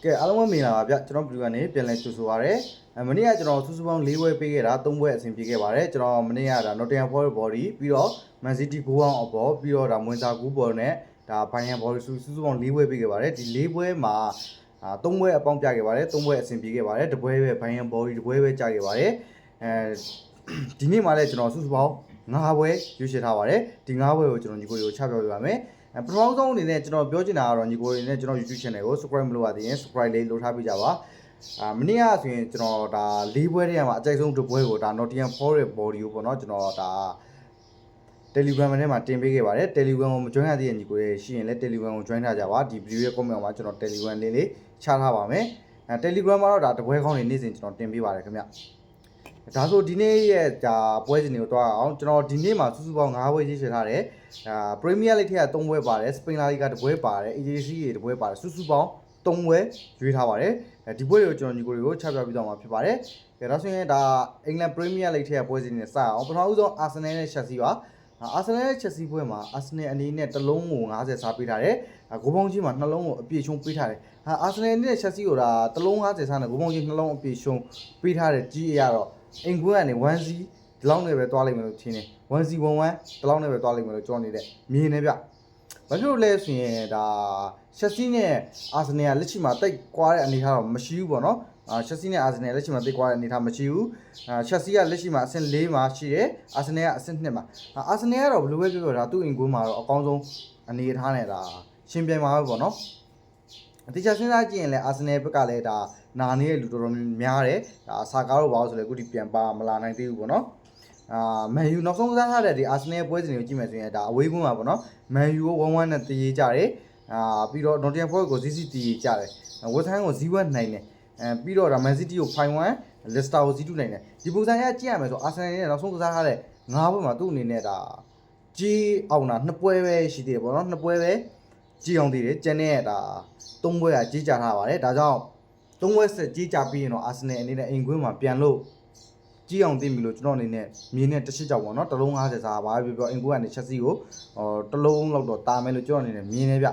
ကဲအားလုံးမင်္ဂလာပါဗျကျွန်တော်ဗီဒီယိုကနေပြန်လည်ကြိုဆိုပါရစေမနေ့ကကျွန်တော်စုစုပေါင်း၄ပွဲပေးခဲ့တာ၃ပွဲအဆင်ပြေခဲ့ပါတယ်ကျွန်တော်မနေ့ကဒါ Nottingham Forest Body ပြီးတော့ Man City ဂိုးအောင်အပေါ်ပြီးတော့ဒါမွန်စာကူးပေါ်နဲ့ဒါ Bayern Body စုစုပေါင်း၄ပွဲပေးခဲ့ပါတယ်ဒီ၄ပွဲမှာ၃ပွဲအပေါင်းပြခဲ့ပါတယ်၃ပွဲအဆင်ပြေခဲ့ပါတယ်တစ်ပွဲပဲ Bayern Body တစ်ပွဲပဲကြာခဲ့ပါတယ်ဒီနေ့မှာလည်းကျွန်တော်စုစုပေါင်း၅ပွဲရွေးချယ်ထားပါတယ်ဒီ၅ပွဲကိုကျွန်တော်ညီကိုတွေကိုချပြပေးပါမယ်ပထမဆုံးအနေနဲ့ကျွန်တော်ပြောချင်တာကတော့ညီကိုတွေနဲ့ကျွန်တော် YouTube channel ကို subscribe မလုပ်ရသေးရင် subscribe လေးလုပ်ထားပေးကြပါမနေ့ကဆိုရင်ကျွန်တော်ဒါ၄ပွဲတည်းမှာအကြိုက်ဆုံးတစ်ပွဲကိုဒါ Nottingham Forest Body ကိုပေါ့နော်ကျွန်တော်ဒါ Telegram ထဲမှာတင်ပေးခဲ့ပါတယ် Telegram ကိုမ join ရသေးတဲ့ညီကိုတွေရှိရင်လည်း Telegram ကို join ထားကြပါဒီ video ရဲ့ comment မှာကျွန်တော် Telegram လေးချထားပါမယ်Telegram မှာတော့ဒါတပွဲကောင်းနေနေ့စဉ်ကျွန်တော်တင်ပေးပါတယ်ခင်ဗျဒါဆိုဒီနေ့ရဲ့ဒါပွဲစဉ်တွေကိုတွားအောင်ကျွန်တော်ဒီနေ့မှာစုစုပေါင်း5ပွဲရေးချယ်ထားတယ်Premier League ထက်က3ပွဲပါတယ် Spain La Liga တပွဲပါတယ် AJC တပွဲပါတယ်စုစုပေါင်း3ပွဲရွေးထားပါတယ်ဒီပွဲတွေကိုကျွန်တော်ညီကိုတွေကိုချပြပြီးတော့မှာဖြစ်ပါတယ်ဒါဆိုရင်ဒါ England Premier League ထက်ကပွဲစဉ်တွေစအောင်ပထမဦးဆုံး Arsenal နဲ့ Chelsea ပါArsenal နဲ့ Chelsea ပွဲမှာ Arsenal အနေနဲ့တစ်လုံးကို50စားပေးထားတယ်ဂိုးပေါင်းကြီးမှာနှလုံးကိုအပြည့်ရှုံးပေးထားတယ်Arsenal နဲ့ Chelsea ကိုဒါတစ်လုံး50စားနဲ့ဂိုးပေါင်းကြီးနှလုံးအပြည့်ရှုံးပေးထားတယ်ကြီးရတော့အင်ကွန်းကနေ 1C ဒီလောက်နဲ့ပဲတွားလိုက်မယ်လို့ထင်တယ် 1C 11ဒီလောက်နဲ့ပဲတွားလိုက်မယ်လို့ကြောနေတဲ့မြင်နေဗျဘာဖြစ်လို့လဲဆိုရင်ဒါ Chelsea နဲ့ Arsenal ကလက်ရှိမှာတိတ်ကွာတဲ့အနေအထားတော့မရှိဘူးပေါ့နော်Chelsea နဲ့ Arsenal လက်ရှိမှာတိတ်ကွာတဲ့အနေအထားမရှိဘူးChelsea ကလက်ရှိမှာအဆင့်4မှာရှိတယ် Arsenal ကအဆင့်2မှာArsenal ကတော့ဘယ်လိုပဲပြောဒါသူ့အင်ကွန်းမှာတော့အကောင်းဆုံးအနေအထားနဲ့ဒါရှင်ပြိုင်မှာပဲပေါ့နော်အတိအကျစဉ်းစားကြည့်ရင်လည်း Arsenal ဘက်ကလည်းဒါနာနေတဲ့လူတော်တော်များတယ်ဒါဆာကားတော့ဘာလို့ဆိုလဲအခုဒီပြန်ပါမလာနိုင်သေးဘူးပေါ့နော်Man U နောက်ဆုံးကစားထားတဲ့ဒီ Arsenal ပွဲစဉ်ကိုကြည့်မယ်ဆိုရင်ဒါအဝေးကွင်းမှာပေါ့နော် Man U ကို1-1နဲ့တည်ကြတယ်ပြီးတော့ Nottingham Forest ကို 0-0 တည်ကြတယ် West Ham ကို 0-1 နိုင်တယ်ပြီးတော့ဒါ Man City ကို 5-1 Leicester ကို 0-2 နိုင်တယ်ဒီပုံစံရကြည့်ရမယ်ဆို Arsenal နဲ့နောက်ဆုံးကစားထားတဲ့9ပွဲမှာသူ့အနေနဲ့ဒါကြီးအောင်တာ2ပွဲပဲရှိသေးတယ်ပေါ့နော်2ပွဲပဲကြီးအောင်သေးတယ်ကျန်တဲ့ဒါ3ပွဲကကြီးကြထားပါတယ်ဒါကြောင့်3ပွဲဆက်ကြီးကြပြီးရင်တော့ Arsenal အနေနဲ့အိမ်ကွင်းမှာပြန်လို့ကြီးအောင်သိပြီလို့ကျွန်တော်အနေနဲ့မြင်တဲ့တစ်ချက်ကြောင့်ပေါ့နော်တစ်လုံး50စားပါပြောအိမ်ကွင်းကနေ Chelsea ကိုတစ်လုံးလောက်တော့တာမယ်လို့ကျွန်တော်အနေနဲ့မြင်နေဗျ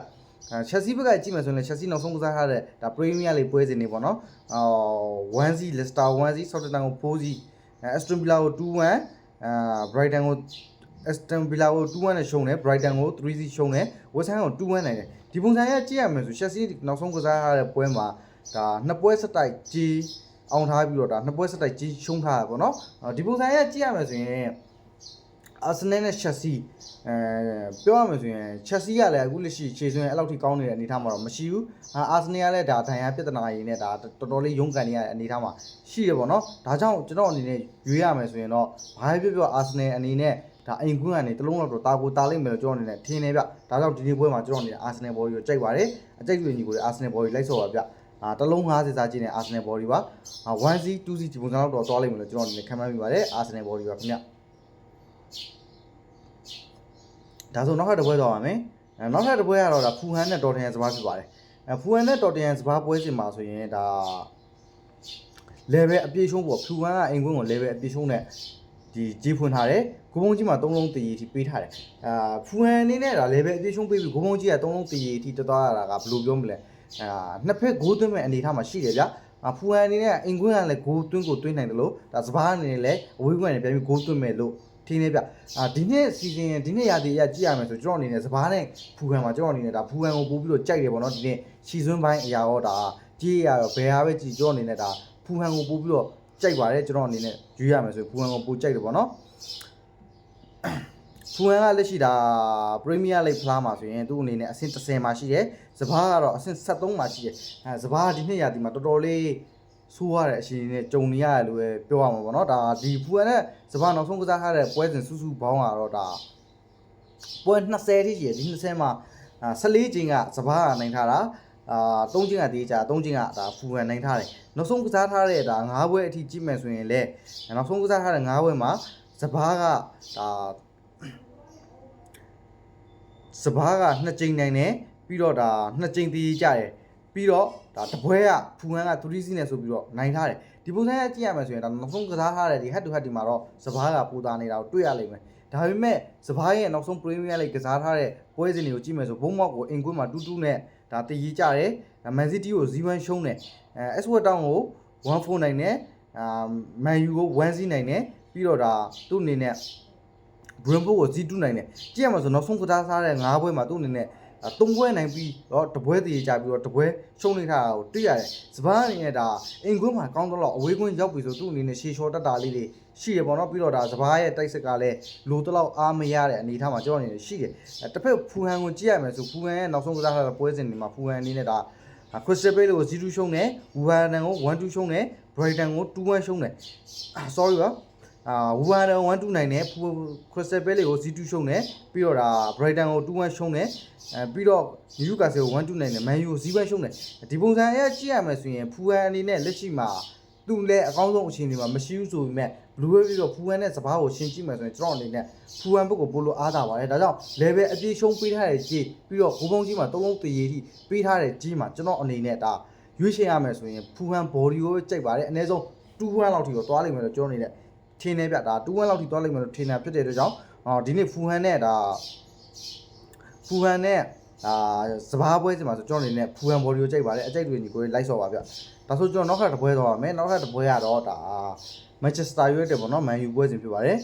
Chelsea ဘက်ကကြည့်မယ်ဆိုရင် Chelsea နောက်ဆုံးကစားထားတဲ့ဒါ Premier League ပွဲစဉ်တွေပေါ့နော်1-0 Leicester 1-0 Southampton ကို 4-0 Aston Villa ကို 2-1 Brighton ကိုAston Villa ကို 2-1 နဲ့ရှုံးတယ် Brighton ကို 3-0 ရှုံးတယ် West Ham ကို 2-1 နိုင်တယ်ဒီပုံစံရကြည့်ရမယ်ဆို Chelsea နောက်ဆုံးကစားထားတဲ့ပွဲမှာဒါ2ပွဲဆက်တိုက်ကြီးအောင်ထားပြီးတော့ဒါ2ပွဲဆက်တိုက်ကြီးရှုံးထားတာပေါ့နော်ဒီပုံစံရကြည့်ရမယ်ဆိုရင် Arsenal နဲ့ Chelsea ပြောရမယ်ဆိုရင် Chelsea ကလည်းအခုလက်ရှိခြေစွမ်းအဲ့လောက်ထိကောင်းနေတဲ့အနေအထားမှာတော့မရှိဘူး Arsenal ကလည်းဒါဒဏ်ရာပြဿနာရင်းနဲ့ဒါတော်တော်လေးရုန်းကန်နေရတဲ့အနေအထားမှာရှိရပေါ့နော်ဒါကြောင့်ကျွန်တော်အနေနဲ့ရွေးရမယ်ဆိုရင်တော့ဘာပဲပြော Arsenal အနေနဲ့ဒါအိမ်ကွင်းကနေတလုံးလောက်တော့တာကိုတာလိုက်မယ်လို့ကျွန်တော်အနေနဲ့ထင်နေဗျဒါကြောင့်ဒီနေ့ပွဲမှာကျွန်တော်အနေနဲ့ Arsenal Body ကိုကြိုက်ပါတယ်အကြိုက်လူညီကိုလည်း Arsenal Body လိုက်ဆော့ပါဗျတလုံး50စားကြည့်နေ Arsenal Body ပါ 1C 2C ဒီပုံစံတော့သွားလိုက်မယ်လို့ကျွန်တော်အနေနဲ့ခံမှန်းမိပါတယ် Arsenal Body ပါခင်ဗျဒါဆိုနောက်ထပ်တစ်ပွဲသွားပါမယ်နောက်ထပ်တစ်ပွဲကတော့ဒါ Fulham နဲ့ Tottenham စပါးဖြစ်ပါတယ်Fulham နဲ့ Tottenham စပါးပွဲစဉ်မှာဆိုရင်ဒါ level အပြည့်ရှုံးပေါ့ Fulham ကအိမ်ကွင်းကို level အပြည့်ရှုံးနဲ့ဒီကြီးဖွင့်ထားတယ်ဂိုးပုံးကြီးမှာ3လုံးတည်ရည်ထိပေးထားတယ်Fulham အနေနဲ့ဒါ level အပြည့်ရှုံးပေးပြီးဂိုးပုံးကြီးက3လုံးတည်ရည်ထိတသွားရတာကဘယ်လိုပြောမလဲနှစ်ဖက်ဂိုးသွင်းမဲ့အနေအထားမှာရှိတယ်ဗျFulham အနေနဲ့အိမ်ကွင်းကလည်းဂိုးသွင်းကိုသွင်းနိုင်တယ်လို့ဒါစပါးအနေနဲ့လည်းအဝေးကွင်းကနေပြန်ပြီးဂိုးသွင်းမဲ့လို့ထင်းနေဗျဒီနေ့စီဇန်ဒီနေ့ရာသီရကြည့်ရမယ်ဆိုကျွန်တော်အနေနဲ့စပါးနဲ့Fulhamမှာကျွန်တော်အနေနဲ့ဒါFulhamကိုပို့ပြီးတော့ကြိုက်တယ်ပေါ့နော်ဒီနေ့ရှီစွန်းပိုင်းအရာတော့ဒါကြီးရတော့ဘယ်ဟာပဲကြည့်ကျွန်တော်အနေနဲ့ဒါFulhamကိုပို့ပြီးတော့ကြိုက်ပါတယ်ကျွန်တော်အနေနဲ့ယူရမယ်ဆိုFulhamကိုပို့ကြိုက်တယ်ပေါ့နော်Fulhamကလက်ရှိဒါ Premier League ဖလားမှာဆိုရင်သူ့အနေနဲ့အဆင့်30မှာရှိတယ်စပါးကတော့အဆင့်73မှာရှိတယ်စပါးဒီနှစ်ရာသီမှာတော်တော်လေးဆိုးရတဲ့အချိန်နဲ့ကြုံနေရတယ်လို့ပဲပြောရမှာပေါ့နော်ဒါဒီ Fulham နဲ့စပါးနောက်ဆုံးကစားထားတဲ့ပွဲစဉ်စုစုပေါင်းကတော့ဒါပွဲ20ထိရှိတယ်ဒီ20မှာ14ချိန်ကစပါးကနိုင်ထားတာ3ချိန်ကတေးကြ3ချိန်ကဒါ Fulham နိုင်ထားတယ်နောက်ဆုံးကစားထားတဲ့ဒါ9ပွဲအထိကြည့်မယ်ဆိုရင်လည်းနောက်ဆုံးကစားထားတဲ့9ပွဲမှာစပါးကဒါစပါးက2ချိန်နိုင်တယ်ပြီးတော့ဒါ2ချိန်တေးကြတယ်ပြီးတော့ဒါတပွဲကFulhamက3-0နဲ့ဆိုပြီးတော့နိုင်ထားတယ်ဒီပုံစံရကြည့်ရမယ်ဆိုရင်ဒါနောက်ဆုံးကစားထားတဲ့ဒီ head to head ဒီမှာတော့စပါးကပူတာနေတာကိုတွေ့ရလိမ့်မယ်ဒါပေမဲ့စပါးရဲ့နောက်ဆုံး Premier League ကစားထားတဲ့ပွဲစဉ်တွေကိုကြည့်မယ်ဆိုဘုံမောက်ကိုအင်ကွင်းမှာ2-2နဲ့ဒါတည်ရကြတယ် မန်စီးတီးကို0-1ရှုံးတယ်အက်စဝက်တောင်းကို1-4နိုင်တယ်မန်ယူကို1-0နိုင်တယ်ပြီးတော့ဒါသူ့အနေနဲ့ဘရန်ဖိုကို0-2နိုင်တယ်ကြည့်ရမှာဆိုနောက်ဆုံးကစားစားတဲ့9ပွဲမှာသူ့အနေနဲ့3ပွဲနိုင်ပြီးတော့တပွဲတည်ကြပြီးတော့တပွဲရှုံးနေတာကိုတွေ့ရတယ်စပားအနေနဲ့ဒါအင်ကွင်းမှာကောင်းတော့အဝေးကွင်းရောက်ပြီဆိုသူ့အနေနဲ့ရှေ့လျှော်တက်တာလေးတွေရှိရပေါ့နော်ပြီးတော့ဒါစပားရဲ့တိုက်စစ်ကလည်းလိုတော့အားမရတဲ့အနေအထားမှာကျွန်တော်အနေနဲ့ရှိတယ်တစ်ဖက်ဖူဟန်ကိုကြည့်ရမယ်ဆိုဖူဟန်ရဲ့နောက်ဆုံးကစားတဲ့ပွဲစဉ်တွေမှာဖူဟန်အနေနဲ့ဒါခရစ္စတယ်ဘေးကို0-2ရှုံးတယ်ဝူဟန်တန်ကို1-2ရှုံးတယ်ဘရိုက်တန်ကို2-1ရှုံးတယ် sorry ပါဝူဟန်တန်1-2နိုင်တယ်ခရစ္စတယ်ဘေးကို0-2ရှုံးတယ်ပြီးတော့ဒါဘရိုက်တန်ကို2-1ရှုံးတယ်ပြီးတော့နယူကာဆယ်ကို1-2နိုင်တယ်မန်ယူကို0-1ရှုံးတယ်ဒီပုံစံအရကြည့်ရမယ်ဆိုရင်ဖူဟန်အနေနဲ့လက်ရှိမှာသူ့လည်းအကောင်းဆုံးအခြေအနေမှာမရှိဘူးဆိုပေမဲ့ဘလူးဝဲပြီးတော့ဖူဟန်နဲ့စပားကိုရှင်းကြည့်မယ်ဆိုရင်ကျွန်တော်အနေနဲ့ဖူဟန်ဘက်ကိုပို့လို့အားသာပါတယ်ဒါကြောင့် level အပြည့်ရှုံးပေးထားတဲ့ကြီးပြီးတော့ဘိုးဘုံကြီးမှာ3လုံးတည်ရည်ထိပေးထားတဲ့ကြီးမှာကျွန်တော်အနေနဲ့ဒါရွေးချယ်ရမယ်ဆိုရင်ဖူဟန် body ကိုကြိုက်ပါတယ်အနည်းဆုံး2-1လောက်ထိတော့သွားလိမ့်မယ်လို့ကျွန်တော်အနေနဲ့ထင်နေပြဒါ2-1လောက်ထိသွားလိမ့်မယ်လို့ထင်တာဖြစ်တဲ့အတွက်ကြောင့်ဒီနေ့ဖူဟန်နဲ့ဒါဖူဟန်နဲ့စပားပွဲစီမှာဆိုကျွန်တော်အနေနဲ့ဖူဟန် body ကိုကြိုက်ပါတယ်အကြိုက်တွေညီကိုလိုက်ဆော်ပါဗျဒါဆိုကျွန်တော်နောက်ထပ်တစ်ပွဲသွားပါမယ်နောက်ထပ်တစ်ပွဲကတော့ဒါမန်ချက်စတာယူနိုက်တက်ပေါ့နော်မန်ယူပွဲစဉ်ဖြစ်ပါတယ်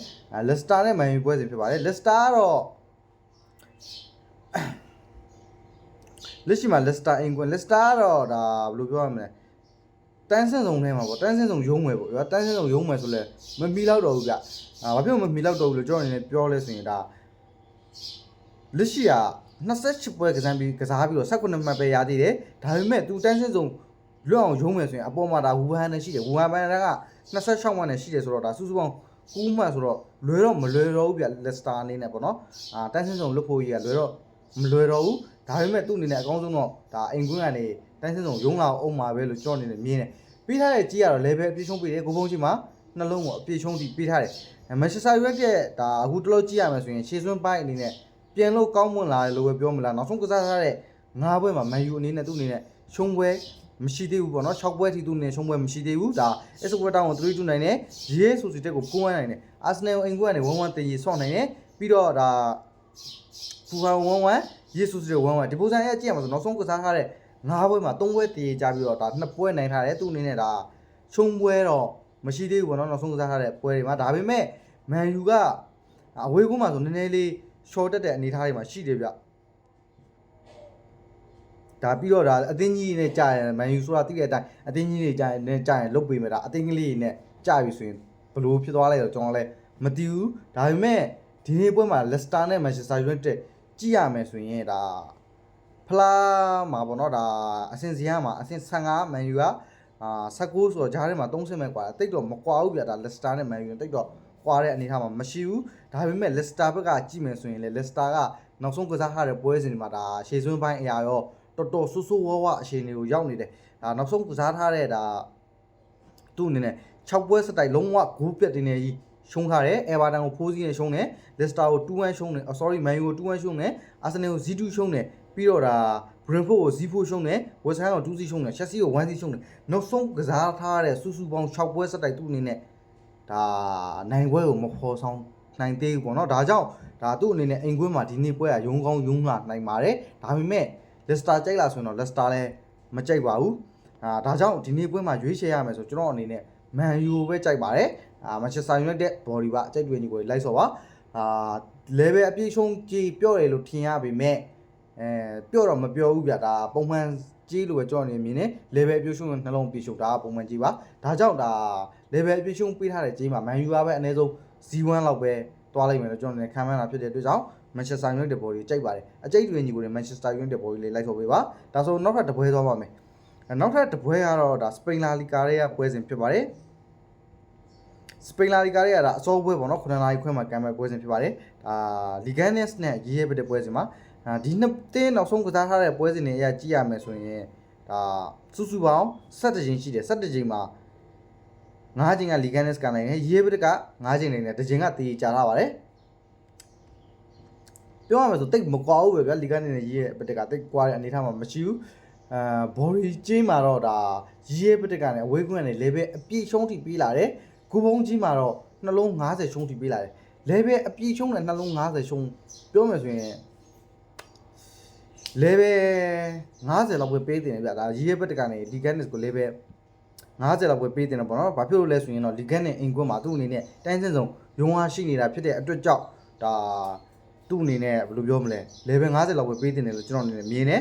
လက်စတာနဲ့မန်ယူပွဲစဉ်ဖြစ်ပါတယ်လက်စတာကတော့လက်ရှိမှာလက်စတာအင်ကွန်လက်စတာကတော့ဒါဘယ်လိုပြောရမလဲတန်းစင်စုံထဲမှာပေါ့တန်းစင်စုံရုံးမယ်ပေါ့ဗျာတန်းစင်စုံရုံးမယ်ဆိုလဲမမီလောက်တော့ဘူးဗျဘာဖြစ်လို့မမီလောက်တော့ဘူးလို့ကျွန်တော်အနေနဲ့ပြောလဲဆိုရင်ဒါလက်ရှိက28ပွဲကစားပြီးတော့18မှတ်ပဲရသေးတယ်ဒါပေမဲ့သူတန်းစင်စုံလွတ်အောင်ရုံးမယ်ဆိုရင်အပေါ်မှာဒါဝူဟန်နဲ့ရှိတယ်ဝူဟန်ဘန်က26မှတ်နဲ့ရှိတယ်ဆိုတော့ဒါစုစုပေါင်း9မှတ်ဆိုတော့လွယ်တော့မလွယ်တော့ဘူးဗျလက်စတာအနေနဲ့ပေါ့နော်တန်းစင်စုံလွတ်ဖို့ကြီးကလွယ်တော့မလွယ်တော့ဘူးဒါပေမဲ့သူ့အနေနဲ့အကောင်းဆုံးတော့ဒါအိမ်ကွင်းကနေတန်းစင်စုံရုံးလာအောင်မှာပဲလို့ကျွန်တော်အနေနဲ့မြင်တယ်ပြီးထားတဲ့ကြီးကတော့ level အပြည့်ရှုံးပေးတယ်ကိုဖုံးကြီးမှာနှလုံးကိုအပြည့်ရှုံးပြီးပေးထားတယ်မန်ချက်စတာယူနိုက်တက်ဒါအခုတလို့ကြည့်ရမယ်ဆိုရင်ရှေ့စွန်းပိုင်းအနေနဲ့ပြန်လို့ကောင်းမွန်လာတယ်လို့ပဲပြောမလားနောက်ဆုံးကစားထားတဲ့9ပွဲမှာမန်ယူအနေနဲ့သူ့အနေနဲ့ရှုံးပွဲမရှိသေးဘူးပေါ့နော်6ပွဲထိသူ့အနေနဲ့ရှုံးပွဲမရှိသေးဘူးဒါအက်စကွက်တောင်းကို3-2နိုင်တယ်ရေးဆိုစီတက်ကို9-1နိုင်တယ်အာဆင်နယ်ကိုအင်ကွက်ကနေ1-1တည်ရဆော့နိုင်တယ်ပြီးတော့ဒါဖူဟန်1-1ရေးဆိုစီတက်1-1ဒီပုံစံအရကြည့်ရမှာဆိုနောက်ဆုံးကစားထားတဲ့9ပွဲမှာ3ပွဲတည်ကြပြီးတော့ဒါ2ပွဲနိုင်ထားတယ်သူ့အနေနဲ့ဒါရှုံးပွဲတော့မရှိသေးဘူးပေါ့နော်နောက်ဆုံးကစားထားတဲ့ပွဲတွေမှာဒါပေမဲ့မန်ယူကအဝေးကွင်းမှာဆိုနည်းနည်းလေးရှော့တက်တဲ့အနေအထားတွေမှာရှိတယ်ဗျဒါပြီးတော့ဒါအသင်းကြီးနဲ့ကြာရင်မန်ယူဆိုတာသိတဲ့အတိုင်းအသင်းကြီးတွေကြာရင်လုတ်ပေးမယ်ဒါအသင်းကလေးတွေနဲ့ကြာပြီဆိုရင်ဘလို့ဖြစ်သွားလဲဆိုတော့ကျွန်တော်လည်းမသိဘူးဒါပေမဲ့ဒီနေ့ပွဲမှာလက်စတာနဲ့မန်ချက်စတာယူနိုက်တက်ကြည့်ရမယ်ဆိုရင်ဒါဖလားမှာပေါ့နော်ဒါအဆင့်စီးရမှာအဆင့်15မန်ယူက19ဆိုတော့ဂျားထဲမှာ30မဲ့กว่าတိတ်တော့မကွာဘူးဗျာဒါလက်စတာနဲ့မန်ယူတိတ်တော့ကွာတဲ့အနေအထားမှာမရှိဘူးဒါပေမဲ့လက်စတာဘက်ကကြည့်မယ်ဆိုရင်လေလက်စတာကနောက်ဆုံးကစားထားတဲ့ပွဲစဉ်တွေမှာဒါရှေ့စွန်းပိုင်းအရာရောတော်တော်ဆူဆူဝါးဝါအခြေအနေကိုရောက်နေတယ်ဒါနောက်ဆုံးကစားထားတဲ့ဒါသူ့အနေနဲ့6ပွဲစတိုက်လုံးဝဂိုးပြတ်တင်နေကြီးရှုံးထားတယ်အဲဗာတန်ကို4-0နဲ့ရှုံးတယ်လက်စတာကို2-1ရှုံးတယ်sorry မန်ယူကို2-1ရှုံးတယ်အာဆင်နယ်ကို0-2ရှုံးတယ်ပြီးတော့ဒါဘရင်ဖို့ကို0-4ရှုံးတယ်ဝက်ဆဟမ်ကို2-0ရှုံးတယ်ချက်စီကို1-0ရှုံးတယ်နောက်ဆုံးကစားထားတဲ့စူးစူပေါင်း6ပွဲစတိုက်သူ့အနေနဲ့ဒါနိုင်ပွဲကိုမဖော်ဆောင်နိုင်သေးဘူးပေါ့နော်ဒါကြောင့်ဒါသူ့အနေနဲ့အိမ်ကွင်းမှာဒီနေ့ပွဲကရုံးကောင်းရုံးလာနိုင်ပါတယ်ဒါပေမဲ့လက်စတာကြိုက်လာဆိုရင်တော့လက်စတာလည်းမကြိုက်ပါဘူးဒါကြောင့်ဒီနေ့ပွဲမှာရွေးချယ်ရမယ်ဆိုကျွန်တော်အနေနဲ့မန်ယူပဲကြိုက်ပါတယ်မန်ချက်စတာယူနိုက်တက်ဘော်ဒီပါအကြိုက်တွေညီကိုလိုက်ဆော်ပါlevel အပြည့်ရှုံးကြီးပြော့တယ်လို့ထင်ရပေမဲ့ပြော့တော့မပြောဘူးဗျာဒါပုံမှန်ကြီးလို့ပဲကြောက်နေမြင်နေ level အပြည့်ရှုံးနှလုံးပြည့်ရှုံဒါပုံမှန်ကြီးပါဒါကြောင့်ဒါ level အပြည့်ရှုံးပေးထားတဲ့ကြီးမှာမန်ယူကပဲအနည်းဆုံး Z1 လောက်ပဲတွားလိုက်မယ်လို့ကျွန်တော်လည်းခံမှန်းတာဖြစ်တဲ့အတွက်ကြောင့်မန်ချက်စတာယူနိုက်တက်ဘော်ဒီကြိုက်ပါတယ်အကြိတ်တွေညီကိုလည်းမန်ချက်စတာယူနိုက်တက်ဘော်ဒီလေးလိုက်ဆော်ပေးပါဒါဆိုနောက်ထပ်တစ်ပွဲသွားပါမယ်နောက်ထပ်တစ်ပွဲကတော့ဒါစပိန်လာလီဂါရဲ့ပွဲစဉ်ဖြစ်ပါတယ်စပိန်လာလီဂါရဲ့ဒါအစောပွဲပေါ့နော်9နာရီခွဲမှာကံမဲ့ပွဲစဉ်ဖြစ်ပါတယ်လီဂန်နက်စ်နဲ့ရေးရဲပတဲ့ပွဲစဉ်မှာဒီနှစ်တင်းနောက်ဆုံးကစားထားတဲ့ပွဲစဉ်တွေအရကြည့်ရမယ်ဆိုရင်ဒါစုစုပေါင်း17ချိန်ရှိတယ်17ချိန်မှာ9ချိန်ကလီဂန်နက်စ်ကန်နိုင်တယ်ရေးရဲပက9ချိန်နေတယ်တစ်ချိန်ကတည်ကြလာပါတယ်ပြောရမယ်ဆိုတိတ်မကွာဘူးပဲဗျာလီဂန်နက်နဲ့ရေးရဲပတကတိတ်ကွာတဲ့အနေအထားမှာမရှိဘူးဘော်ရီကျင်းမှာတော့ဒါရေးရဲပတကနဲ့အဝေးကွင်းနဲ့ level အပြည့်ရှုံးထိပြီးလာတယ်ဂူဘုံကြီးမှာတော့နှလုံး50ရှုံးထိပေးလာတယ် level အပြည့်ရှုံးနဲ့နှလုံး50ရှုံးပြောမယ်ဆိုရင် level 50လောက်ပဲပေးတင်တယ်ဗျဒါရေးရဘက်တကနေ Liganes ကို level 50လောက်ပဲပေးတင်တယ်ပေါ့နော်ဘာဖြစ်လို့လဲဆိုရင်တော့ Liganes နဲ့အိမ်ကွန်းမှာသူ့အနေနဲ့တိုင်းစင်ဆုံးရုံးအားရှိနေတာဖြစ်တဲ့အတွက်ကြောင့်ဒါသူ့အနေနဲ့ဘယ်လိုပြောမလဲ level 50လောက်ပဲပေးတင်တယ်လို့ကျွန်တော်အနေနဲ့မြင်တယ်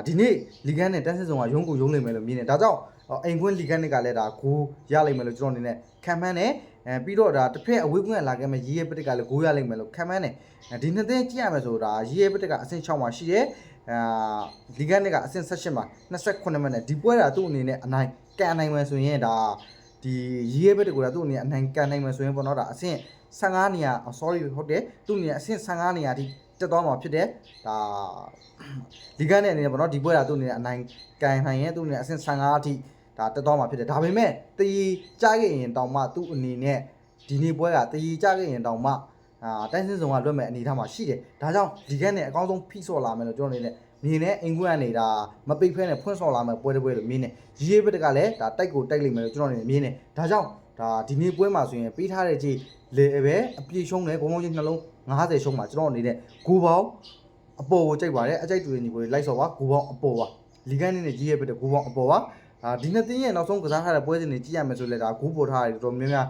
ဒီနေ့ Liganes နဲ့တိုင်းစင်ဆုံးကရုံးကိုရုံးလိမ့်မယ်လို့မြင်တယ်ဒါကြောင့်အိမ်ကွန်း Liganes ကလည်းဒါဂိုးရလိမ့်မယ်လို့ကျွန်တော်အနေနဲ့ခံမှန်းတယ်ပြီးတော့ဒါတစ်ဖက်အဝေးကွင်းကလာခဲ့မဲ့ရေးရပတက်ကလည်းဂိုးရလိမ့်မယ်လို့ခံမှန်းတယ်ဒီနှစ်သင်းကြည့်ရမယ်ဆိုတာရေးရပတက်ကအဆင့်6မှာရှိတယ်လီဂန်နဲ့ကအဆင့်18မှာ28မိနစ်ဒီပွဲတာသူ့အနေနဲ့အနိုင်ကန်နိုင်မယ်ဆိုရင်ဒါဒီရေးရပတက်ကသူ့အနေနဲ့အနိုင်ကန်နိုင်မယ်ဆိုရင်ပေါ့နော်ဒါအဆင့်15နေရာ sorry ဟုတ်တယ်သူ့အနေနဲ့အဆင့်15နေရာထိတက်သွားမှာဖြစ်တယ်ဒါလီဂန်နဲ့အနေနဲ့ပေါ့နော်ဒီပွဲတာသူ့အနေနဲ့အနိုင်ကန်နိုင်ရင်သူ့အနေနဲ့အဆင့်15အထိဒါတက်သွားမှာဖြစ်တယ်ဒါပေမဲ့တည်ကြားခဲ့ရင်တောင်မှသူ့အနေနဲ့ဒီနေ့ပွဲကတည်ကြားခဲ့ရင်တောင်မှတိုင်းစင်ဆောင်ကလွတ်မဲ့အနေထားမှာရှိတယ်ဒါကြောင့်ဒီကက်နဲ့အကောင်းဆုံးဖိဆော့လာမယ်လို့ကျွန်တော်အနေနဲ့မြင်နေအင်ကွန်းကနေဒါမပိတ်ဖဲနဲ့ဖွင့်ဆော့လာမယ်ပွဲတစ်ပွဲလို့မြင်နေရေးဘက်ကလည်းဒါတိုက်ကိုတိုက်လိမ့်မယ်လို့ကျွန်တော်အနေနဲ့မြင်နေဒါကြောင့်ဒါဒီနေ့ပွဲမှာဆိုရင်ပေးထားတဲ့ကြီးလေပဲအပြည့်ရှုံးတယ်ဂိုးပေါင်းကြီးနှလုံး50ရှုံးမှာကျွန်တော်အနေနဲ့ဂိုးပေါင်းအပေါ်ကိုကြိုက်ပါတယ်အကြိုက်တူညီကိုလိုက်ဆော့ပါဂိုးပေါင်းအပေါ်ပါလီဂန်နဲ့ကြီးရဲ့ဘက်ဂိုးပေါင်းအပေါ်ပါဒီနှစ်သင်းရဲ့နောက်ဆုံးကစားထားတဲ့ပွဲစဉ်တွေကြည့်ရမယ်ဆိုလဲဒါဂိုးပေါ်ထားတယ်တော်တော်များများ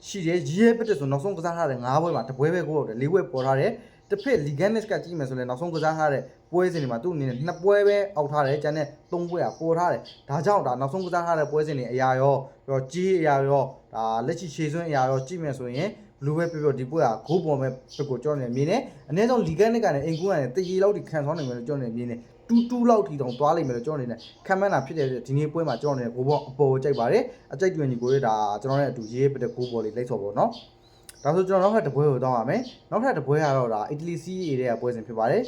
ရှိတယ်ရေးရပတဲ့ဆိုနောက်ဆုံးကစားထားတဲ့9ပွဲမှာတစ်ပွဲပဲကိုတော့4ပွဲပေါ်ထားတယ်တစ်ဖက် Liganes ကကြည့်မယ်ဆိုလဲနောက်ဆုံးကစားထားတဲ့ပွဲစဉ်တွေမှာသူ့အနေနဲ့2ပွဲပဲအောက်ထားတယ်ကျန်တဲ့3ပွဲကပေါ်ထားတယ်ဒါကြောင့်ဒါနောက်ဆုံးကစားထားတဲ့ပွဲစဉ်တွေအရာရောကြီးအရာရောဒါလက်ရှိရှေ့စွန်းအရာရောကြည့်မယ်ဆိုရင်ဘလူးပဲပြပြဒီပွဲကဂိုးပေါ်မဲ့ပြကိုကြောနေမြင်နေအနည်းဆုံး Liganes ကလည်းအင်ကူကလည်းတရီလောက်ထိခံဆောင်နိုင်မယ်လို့ကြောနေမြင်နေ2-2လောက်ထိတောင်သွားလိမ့်မယ်လို့ကျွန်တော်အနေနဲ့ခံမှန်းတာဖြစ်တဲ့ဒီနေ့ပွဲမှာကျွန်တော်အနေနဲ့ဂိုးပေါ်အပေါ်ကိုကြိုက်ပါတယ်အကြိုက်တွင်ကြီးကိုဒါကျွန်တော်နဲ့အတူရေးပတဲ့ဂိုးပေါ်လေးလိုက်ဆော်ပေါ့နော်ဒါဆိုကျွန်တော်နောက်ထပ်တစ်ပွဲကိုတောင်းရမယ်နောက်ထပ်တစ်ပွဲကတော့ဒါအီတလီစီးရီရဲ့ပွဲစဉ်ဖြစ်ပါတယ်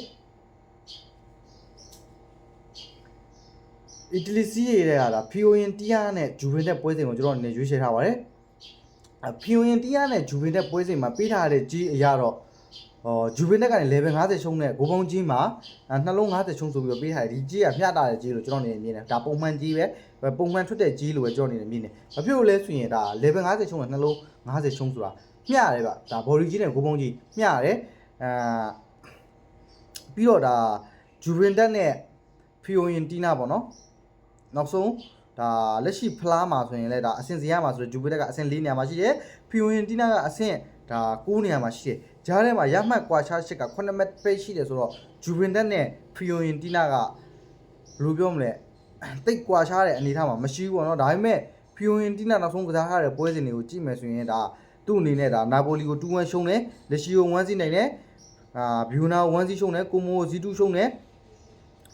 အီတလီစီးရီရဲ့ကဒါဖီယိုယင်တီးယားနဲ့ဂျူဗင်တဲ့ပွဲစဉ်ကိုကျွန်တော်အနေနဲ့ရွေးချယ်ထားပါတယ်ဖီယိုယင်တီးယားနဲ့ဂျူဗင်တဲ့ပွဲစဉ်မှာပေးထားတဲ့ကြီးအရာတော့ဂျူဗင်တက်ကနေ level 50ရှုံးတဲ့ဂိုးပေါင်းကြီးမှာနှလုံး50ရှုံးဆိုပြီးတော့ပေးထားတယ်ဒီကြီးကမျှတာတဲ့ကြီးလို့ကျွန်တော်အနေနဲ့မြင်တယ်ဒါပုံမှန်ကြီးပဲပုံမှန်ထွက်တဲ့ကြီးလို့ပဲကျွန်တော်အနေနဲ့မြင်တယ်ဘာဖြစ်လို့လဲဆိုရင်ဒါ level 50ရှုံးတဲ့နှလုံး50ရှုံးဆိုတာမျှတယ်ဗျဒါ body ကြီးနဲ့ဂိုးပေါင်းကြီးမျှတယ်ပြီးတော့ဒါဂျူဗင်တက်နဲ့ဖီယိုယင်တီနာပေါ့နော်နောက်ဆုံးဒါလက်ရှိဖလားမှာဆိုရင်လည်းဒါအဆင့်စီရမှာဆိုတော့ဂျူဗင်တက်ကအဆင့်4နေရာမှာရှိတယ်ဖီယိုယင်တီနာကအဆင့်ဒါ9နေရာမှာရှိတယ်ကြားထဲမှာရမှတ်ကွာခြားချက်က9မှတ်ပဲရှိတယ်ဆိုတော့ဂျူဗင်တက်နဲ့ဖီယိုယင်တီနာကဘယ်လိုပြောမလဲတိတ်ကွာခြားတဲ့အနေအထားမှာမရှိဘူးပေါ့နော်ဒါပေမဲ့ဖီယိုယင်တီနာနောက်ဆုံးကစားထားတဲ့ပွဲစဉ်တွေကိုကြည့်မယ်ဆိုရင်ဒါသူ့အနေနဲ့ဒါနာပိုလီကို2-1ရှုံးတယ်လက်ရှိကို1-0နိုင်တယ်ဘီယိုနာကို1-0ရှုံးတယ်ကိုမိုကို0-2ရှုံးတယ်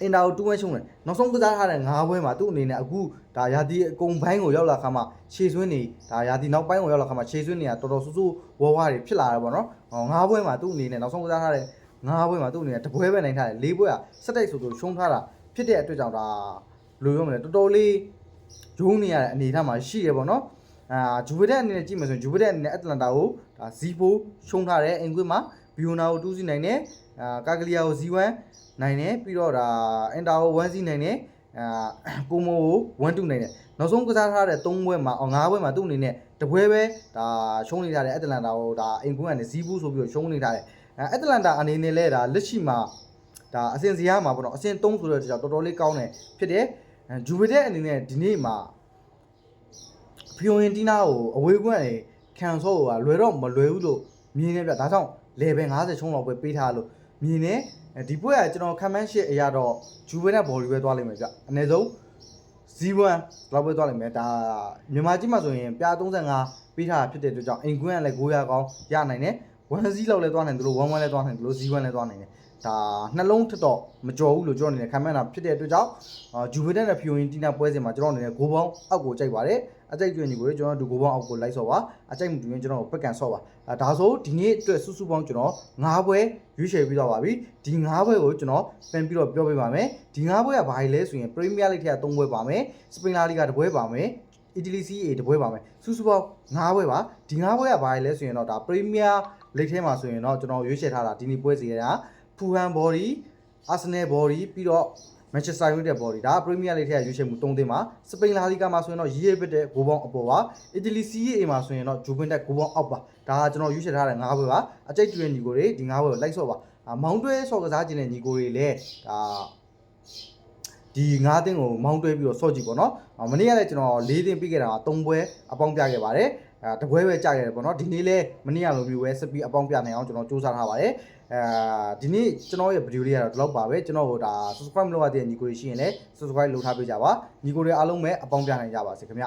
အင်တာကို2-1ရှုံးတယ်နောက်ဆုံးကစားထားတဲ့9ပွဲမှာသူ့အနေနဲ့အခုဒါရာသီအကုန်ပိုင်းကိုရောက်လာခါမှခြေဆွင်းနေဒါရာသီနောက်ပိုင်းကိုရောက်လာခါမှခြေဆွင်းနေတာတော်တော်ဆူဆူဝါးဝါးတွေဖြစ်လာတယ်ပေါ့နော်9ပွဲမှာသူ့အနေနဲ့နောက်ဆုံးကစားထားတဲ့9ပွဲမှာသူ့အနေနဲ့တပွဲပဲနိုင်ထားတယ်4ပွဲကစက်တိုက်ဆိုရှုံးထားတာဖြစ်တဲ့အတွက်ကြောင့်ဒါဘယ်လိုပြောမလဲတော်တော်လေးဂျုံနေရတဲ့အနေအထားမှာရှိရပေါ့နော်ဂျူဗီတက်အနေနဲ့ကြည့်မယ်ဆိုရင်ဂျူဗီတက်အနေနဲ့အတလန်တာကိုဒါ0ရှုံးထားတယ်အင်ကွင်းမှာဘီယိုနာကို2စီနိုင်တယ်ကာဂလီယာကို0-1နိုင်တယ်ပြီးတော့ဒါအင်တာကို1စီနိုင်တယ်ကိုမိုကို1-2နိုင်တယ်နောက်ဆုံးကစားထားတဲ့3ပွဲမှာ5ပွဲမှာသူ့အနေနဲ့တပွဲပဲဒါရှုံးနေထားတယ်အတလန်တာကိုဒါအင်ကွင်းကနေ0ဆိုပြီးတော့ရှုံးနေထားတယ်အတလန်တာအနေနဲ့လည်းဒါလက်ရှိမှာဒါအဆင့်စီရမှာပေါ့နော်အဆင့်3ဆိုတော့တော်တော်လေးကောင်းတယ်ဖြစ်တယ်ဂျူဗီတက်အနေနဲ့ဒီနေ့မှာဖီယိုယင်တီနာကိုအဝေးကွန်းနေခံဆော့ကလွယ်တော့မလွယ်ဘူးလို့မြင်နေပြဒါကြောင့် level 50ရှုံးလောက်ပဲပေးထားလို့မြင်နေဒီပွဲကကျွန်တော်ခံမှန်းရှစ်အရာတော့ဂျူဗီတက်ဘော်လီပဲသွားလိမ့်မယ်ဗျအနည်းဆုံး0-1လောက်ပဲသွားလိမ့်မယ်ဒါမြန်မာကြီးမှာဆိုရင်ပြား35ပေးထားတာဖြစ်တဲ့အတွက်ကြောင့်အိမ်ကွင်းကလည်း900ကောင်းရနိုင်တယ်1-0လောက်လည်းသွားနိုင်တယ်လို့1-1လည်းသွားနိုင်တယ်လို့0-1လည်းသွားနိုင်တယ်ဒါနှလုံးထတော့မကြော်ဘူးလို့ကျွန်တော်အနေနဲ့ခံမှန်းတာဖြစ်တဲ့အတွက်ကြောင့်ဂျူဗီတက်နဲ့ဖီယိုယင်တီနာပွဲစဉ်မှာကျွန်တော်အနေနဲ့ဂိုးပေါင်းအောက်ကိုကြိုက်ပါတယ်အကြိုက်တွင်ကြီးကိုကျွန်တော်တို့ဂိုးပေါင်းအောက်ကိုလိုက်ဆော့ပါအကြိုက်မှုတွင်ကျွန်တော်ပက်ကန်ဆော့ပါဒါဆိုဒီနေ့အတွက်စုစုပေါင်းကျွန်တော်9ပွဲရွေးချယ်ပြီးတော့ပါပြီဒီ9ပွဲကိုကျွန်တော်ပြန်ပြီးတော့ပြောပြပါမယ်ဒီ9ပွဲကဘာလဲဆိုရင်ပရီးမီးယားလိဂ်ထဲက3ပွဲပါမယ်စပိန်လာလီဂါ1ပွဲပါမယ်အီတလီစီးအေ1ပွဲပါမယ်စုစုပေါင်း9ပွဲပါဒီ9ပွဲကဘာလဲဆိုရင်တော့ဒါပရီးမီးယားလိဂ်ထဲမှာဆိုရင်တော့ကျွန်တော်ရွေးချယ်ထားတာဒီနေ့ပွဲစီကဖူဟန်ဘော်ဒီအာဆင်နယ်ဘော်ဒီပြီးတော့မန်ချက်စတာယူနိုက်တက်ဘော်ဒီဒါပရီးမီးယားလိဂ်ထဲကရွေးချယ်မှု3သင်းပါစပိန်လာလီဂါမှာဆိုရင်တော့ရေးရပတဲ့ဂိုးပေါင်းအပေါ်ပါအီတလီစီးအေမှာဆိုရင်တော့ဂျူဗင်တက်ဂိုးပေါင်းအောက်ပါဒါကကျွန်တော်ရွေးချယ်ထားတဲ့9ပွဲပါအကြိတ်တွင်ညီကိုတွေဒီ9ပွဲကိုလိုက်ဆော့ပါ မောင်းတွဲဆော့ကစားခြင်းတဲ့ညီကိုတွေလည်းဒီ9တင်းကိုမောင်းတွဲပြီးတော့ဆော့ကြည့်ပေါ့နော်မနေ့ကလည်းကျွန်တော်4တင်းပြီးခဲ့တာ3ပွဲအပေါင်းပြခဲ့ပါတယ်တပွဲပဲကြာခဲ့တယ်ပေါ့နော်ဒီနေ့လည်းမနေ့ကလိုမျိုးပဲစပီအပေါင်းပြနိုင်အောင်ကျွန်တော်စူးစမ်းထားပါတယ်ဒီနေ့ကျွန်တော်ရဲ့ဗီဒီယိုလေးကတော့ဒီလောက်ပါပဲကျွန်တော်တို့ဒါ subscribe မလုပ်ရတဲ့ညီကိုတွေရှိရင်လည်း subscribe လုပ်ထားပေးကြပါညီကိုတွေအားလုံးပဲအပေါင်းပြနိုင်ကြပါစေခင်ဗျ